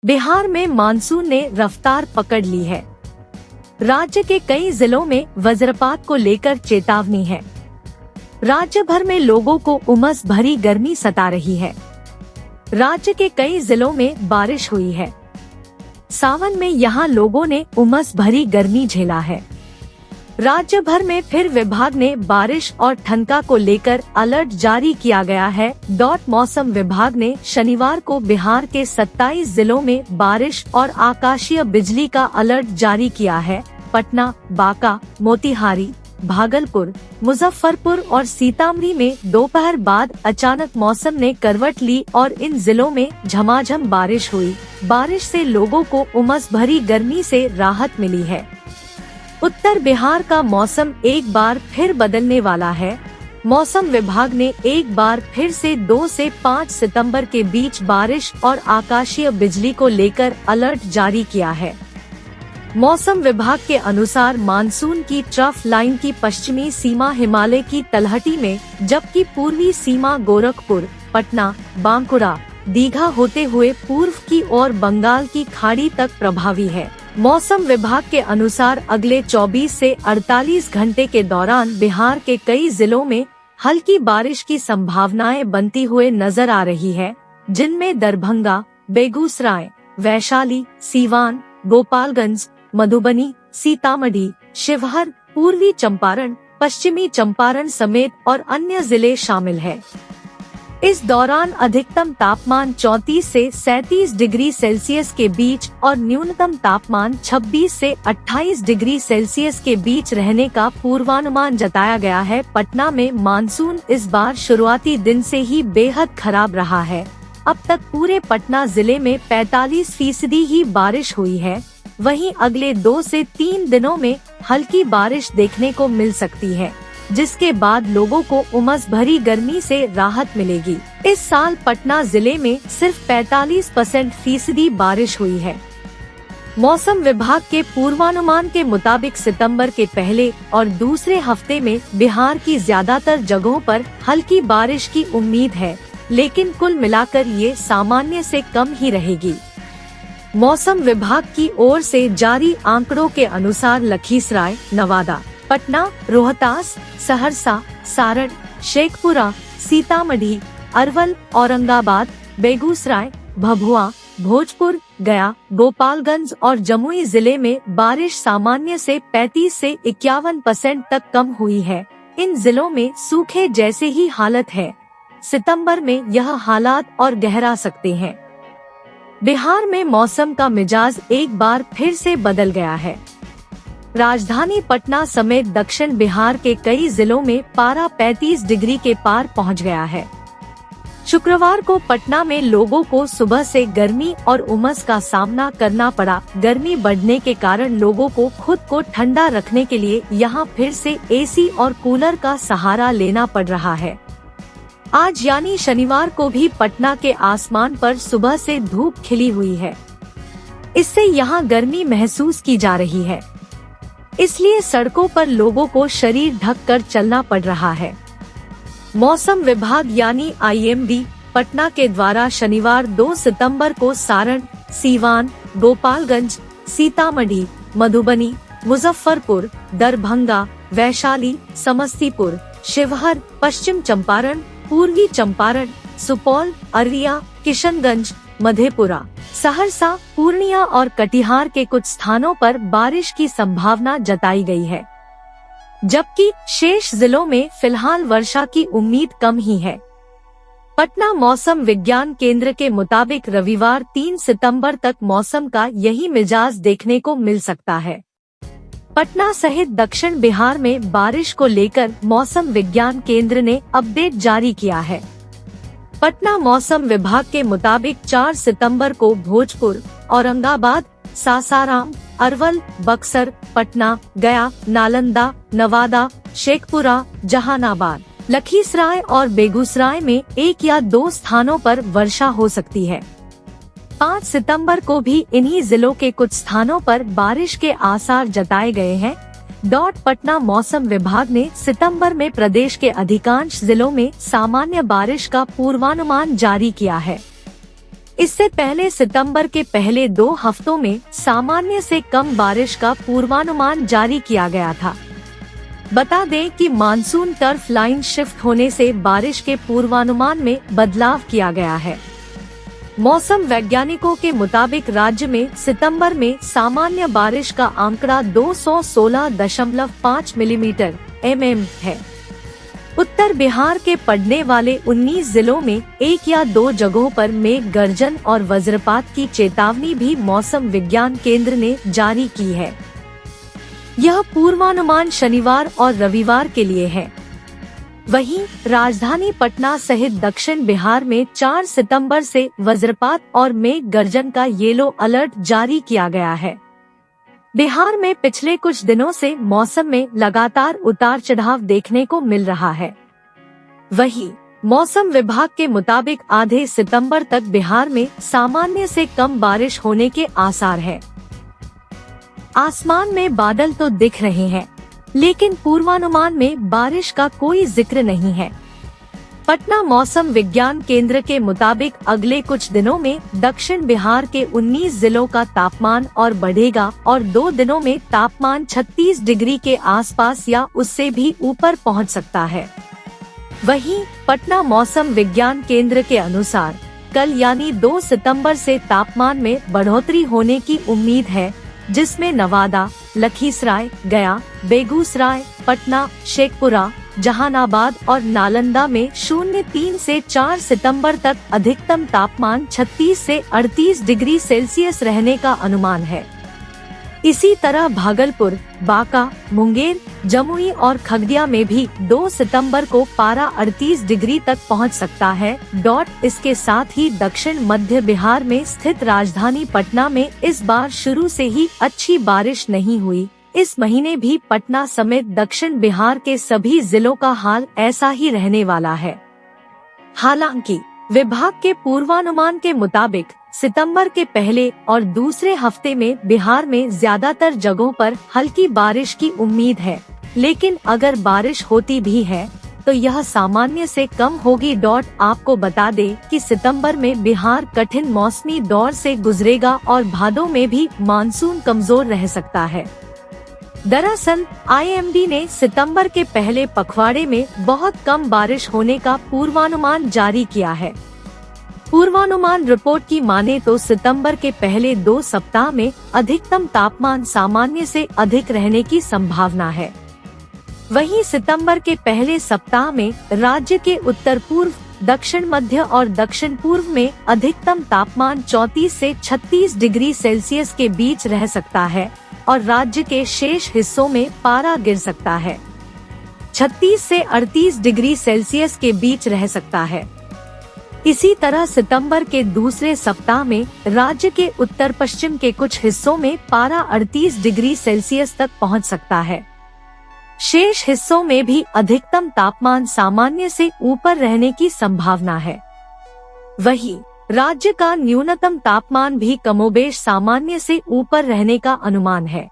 बिहार में मानसून ने रफ्तार पकड़ ली है। राज्य के कई जिलों में वज्रपात को लेकर चेतावनी है। राज्य भर में लोगों को उमस भरी गर्मी सता रही है। राज्य के कई जिलों में बारिश हुई है। सावन में यहां लोगों ने उमस भरी गर्मी झेला है। राज्य भर में फिर विभाग ने बारिश और ठनका को लेकर अलर्ट जारी किया गया है। मौसम विभाग ने शनिवार को बिहार के 27 जिलों में बारिश और आकाशीय बिजली का अलर्ट जारी किया है। पटना, बांका, मोतिहारी, भागलपुर, मुजफ्फरपुर और सीतामढ़ी में दोपहर बाद अचानक मौसम ने करवट ली और इन जिलों में झमाझम बारिश हुई। बारिश से लोगों को उमस भरी गर्मी से राहत मिली है। उत्तर बिहार का मौसम एक बार फिर बदलने वाला है। मौसम विभाग ने एक बार फिर से 2 से 5 सितंबर के बीच बारिश और आकाशीय बिजली को लेकर अलर्ट जारी किया है। मौसम विभाग के अनुसार मानसून की ट्रफ लाइन की पश्चिमी सीमा हिमालय की तलहटी में, जबकि पूर्वी सीमा गोरखपुर, पटना, बांकुड़ा, दीघा होते हुए पूर्व की ओर बंगाल की खाड़ी तक प्रभावी है। मौसम विभाग के अनुसार अगले 24 से 48 घंटे के दौरान बिहार के कई जिलों में हल्की बारिश की संभावनाएं बनती हुए नजर आ रही है, जिनमें दरभंगा, बेगूसराय, वैशाली, सीवान, गोपालगंज, मधुबनी, सीतामढ़ी, शिवहर, पूर्वी चंपारण, पश्चिमी चंपारण समेत और अन्य जिले शामिल हैं। इस दौरान अधिकतम तापमान 34 से 37 डिग्री सेल्सियस के बीच और न्यूनतम तापमान 26 से 28 डिग्री सेल्सियस के बीच रहने का पूर्वानुमान जताया गया है। पटना में मानसून इस बार शुरुआती दिन से ही बेहद खराब रहा है। अब तक पूरे पटना जिले में 45% ही बारिश हुई है। वहीं अगले 2 से 3 दिनों में हल्की बारिश देखने को मिल सकती है, जिसके बाद लोगों को उमस भरी गर्मी से राहत मिलेगी। इस साल पटना जिले में सिर्फ 45% बारिश हुई है। मौसम विभाग के पूर्वानुमान के मुताबिक सितंबर के पहले और दूसरे हफ्ते में बिहार की ज्यादातर जगहों पर हल्की बारिश की उम्मीद है, लेकिन कुल मिलाकर ये सामान्य से कम ही रहेगी। मौसम विभाग की ओर से जारी आंकड़ों के अनुसार लखीसराय, नवादा, पटना, रोहतास, सहरसा, सारण, शेखपुरा, सीतामढ़ी, अरवल, औरंगाबाद, बेगूसराय, भभुआ, भोजपुर, गया, गोपालगंज और जमुई जिले में बारिश सामान्य से 35 से 51% तक कम हुई है। इन जिलों में सूखे जैसे ही हालत है। सितंबर में यह हालात और गहरा सकते हैं। बिहार में मौसम का मिजाज एक बार फिर से बदल गया है। राजधानी पटना समेत दक्षिण बिहार के कई जिलों में पारा 35 डिग्री के पार पहुंच गया है। शुक्रवार को पटना में लोगों को सुबह से गर्मी और उमस का सामना करना पड़ा। गर्मी बढ़ने के कारण लोगों को खुद को ठंडा रखने के लिए यहां फिर से एसी और कूलर का सहारा लेना पड़ रहा है। आज यानी शनिवार को भी पटना के आसमान पर सुबह से धूप खिली हुई है। इससे यहां गर्मी महसूस की जा रही है, इसलिए सड़कों पर लोगों को शरीर ढककर चलना पड़ रहा है। मौसम विभाग यानी IMD पटना के द्वारा शनिवार 2 सितंबर को सारण, सीवान, गोपालगंज, सीतामढ़ी, मधुबनी, मुजफ्फरपुर, दरभंगा, वैशाली, समस्तीपुर, शिवहर, पश्चिम चंपारण, पूर्वी चंपारण, सुपौल, अररिया, किशनगंज, मधेपुरा, सहरसा, पूर्णिया और कटिहार के कुछ स्थानों पर बारिश की संभावना जताई गई है, जबकि शेष जिलों में फिलहाल वर्षा की उम्मीद कम ही है। पटना मौसम विज्ञान केंद्र के मुताबिक रविवार 3 सितंबर तक मौसम का यही मिजाज देखने को मिल सकता है। पटना सहित दक्षिण बिहार में बारिश को लेकर मौसम विज्ञान केंद्र ने अपडेट जारी किया है। पटना मौसम विभाग के मुताबिक 4 सितंबर को भोजपुर, औरंगाबाद, सासाराम, अरवल, बक्सर, पटना, गया, नालंदा, नवादा, शेखपुरा, जहानाबाद, लखीसराय और बेगूसराय में 1 या 2 स्थानों पर वर्षा हो सकती है। 5 सितंबर को भी इन्हीं जिलों के कुछ स्थानों पर बारिश के आसार जताए गए हैं। पटना मौसम विभाग ने सितंबर में प्रदेश के अधिकांश जिलों में सामान्य बारिश का पूर्वानुमान जारी किया है। इससे पहले सितंबर के पहले 2 हफ्तों में सामान्य से कम बारिश का पूर्वानुमान जारी किया गया था। बता दें कि मानसून टर्फ लाइन शिफ्ट होने से बारिश के पूर्वानुमान में बदलाव किया गया है। मौसम वैज्ञानिकों के मुताबिक राज्य में सितंबर में सामान्य बारिश का आंकड़ा 216.5 मिलीमीटर है। उत्तर बिहार के पड़ने वाले 19 जिलों में 1 या 2 जगहों पर मेघ गर्जन और वज्रपात की चेतावनी भी मौसम विज्ञान केंद्र ने जारी की है। यह पूर्वानुमान शनिवार और रविवार के लिए है। वहीं राजधानी पटना सहित दक्षिण बिहार में 4 सितंबर से वज्रपात और मेघ गर्जन का येलो अलर्ट जारी किया गया है। बिहार में पिछले कुछ दिनों से मौसम में लगातार उतार चढ़ाव देखने को मिल रहा है। वहीं मौसम विभाग के मुताबिक आधे सितंबर तक बिहार में सामान्य से कम बारिश होने के आसार है। आसमान में बादल तो दिख रहे हैं, लेकिन पूर्वानुमान में बारिश का कोई जिक्र नहीं है। पटना मौसम विज्ञान केंद्र के मुताबिक अगले कुछ दिनों में दक्षिण बिहार के 19 जिलों का तापमान और बढ़ेगा और 2 दिनों में तापमान 36 डिग्री के आसपास या उससे भी ऊपर पहुंच सकता है। वहीं पटना मौसम विज्ञान केंद्र के अनुसार कल यानी 2 सितंबर से तापमान में बढ़ोतरी होने की उम्मीद है, जिसमें नवादा, लखीसराय, गया, बेगूसराय, पटना, शेखपुरा, जहानाबाद और नालंदा में 0.3 से 4 सितंबर तक अधिकतम तापमान 36 से 38 डिग्री सेल्सियस रहने का अनुमान है। इसी तरह भागलपुर, बांका, मुंगेर, जमुई और खगड़िया में भी 2 सितंबर को पारा 38 डिग्री तक पहुंच सकता है। इसके साथ ही दक्षिण मध्य बिहार में स्थित राजधानी पटना में इस बार शुरू से ही अच्छी बारिश नहीं हुई। इस महीने भी पटना समेत दक्षिण बिहार के सभी जिलों का हाल ऐसा ही रहने वाला है। हालांकि विभाग के पूर्वानुमान के मुताबिक सितंबर के पहले और दूसरे हफ्ते में बिहार में ज्यादातर जगहों पर हल्की बारिश की उम्मीद है, लेकिन अगर बारिश होती भी है तो यह सामान्य से कम होगी। आपको बता दें कि सितंबर में बिहार कठिन मौसमी दौर से गुजरेगा और भादों में भी मानसून कमजोर रह सकता है। दरअसल IMD ने सितंबर के पहले पखवाड़े में बहुत कम बारिश होने का पूर्वानुमान जारी किया है। पूर्वानुमान रिपोर्ट की माने तो सितंबर के पहले 2 सप्ताह में अधिकतम तापमान सामान्य से अधिक रहने की संभावना है। वहीं सितंबर के पहले सप्ताह में राज्य के उत्तर पूर्व, दक्षिण मध्य और दक्षिण पूर्व में अधिकतम तापमान 34 से 36 डिग्री सेल्सियस के बीच रह सकता है और राज्य के शेष हिस्सों में पारा गिर सकता है। 36 से 38 डिग्री सेल्सियस के बीच रह सकता है। इसी तरह सितंबर के दूसरे सप्ताह में राज्य के उत्तर पश्चिम के कुछ हिस्सों में पारा 38 डिग्री सेल्सियस तक पहुंच सकता है। शेष हिस्सों में भी अधिकतम तापमान सामान्य से ऊपर रहने की संभावना है। वहीं राज्य का न्यूनतम तापमान भी कमोबेश सामान्य से ऊपर रहने का अनुमान है।